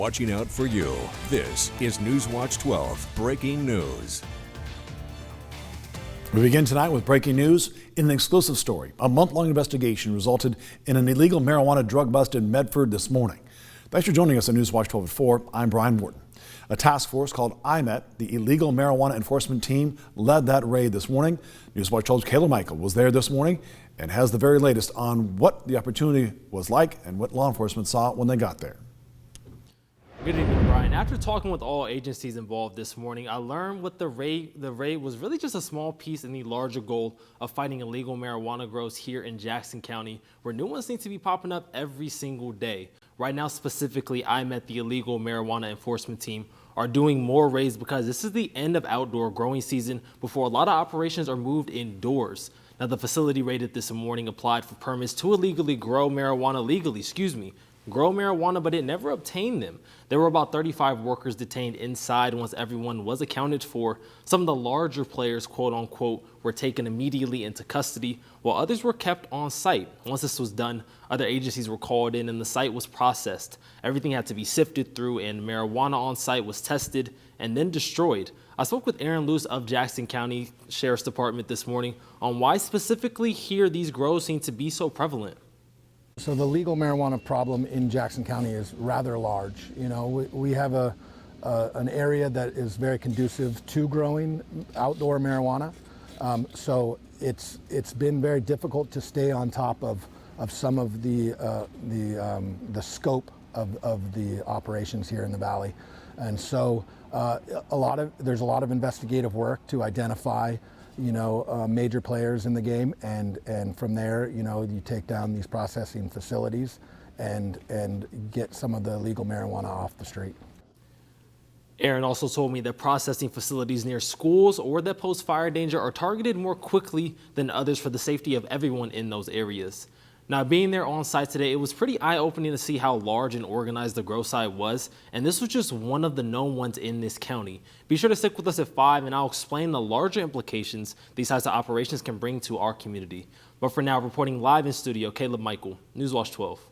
Watching out for you. This is Newswatch 12 Breaking News. We begin tonight with breaking news in an exclusive story. A month-long investigation resulted in an illegal marijuana drug bust in Medford this morning. Thanks for joining us on Newswatch 12 at 4. I'm Brian Morton. A task force called IMET, the Illegal Marijuana Enforcement Team, led that raid this morning. Newswatch 12's Kayla Michael was there this morning and has the very latest on what the opportunity was like and what law enforcement saw when they got there. Good evening, Brian. After talking with all agencies involved this morning, I learned what the raid was really just a small piece in the larger goal of fighting illegal marijuana grows here in Jackson County, where new ones seem to be popping up every single day. Right now, specifically, IMET, the Illegal Marijuana Enforcement Team, are doing more raids because this is the end of outdoor growing season before a lot of operations are moved indoors. Now, the facility raided this morning applied for permits to illegally grow marijuana but it never obtained them. There were about 35 workers detained inside once everyone was accounted for. Some of the larger players, quote unquote, were taken immediately into custody, while others were kept on site. Once this was done, other agencies were called in and the site was processed. Everything had to be sifted through and marijuana on site was tested and then destroyed. I spoke with Aaron Luce of Jackson County Sheriff's Department this morning on why specifically here these grows seem to be so prevalent. So the legal marijuana problem in Jackson County is rather large. You know, we have an area that is very conducive to growing outdoor marijuana. So it's been very difficult to stay on top of some of the scope of the operations here in the valley. And so there's a lot of investigative work to identify major players in the game, and from there, you take down these processing facilities and get some of the illegal marijuana off the street. Aaron also told me that processing facilities near schools or that pose fire danger are targeted more quickly than others for the safety of everyone in those areas. Now, being there on site today, it was pretty eye-opening to see how large and organized the grow site was, and this was just one of the known ones in this county. Be sure to stick with us at 5, and I'll explain the larger implications these types of operations can bring to our community. But for now, reporting live in studio, Caleb Michael, Newswatch 12.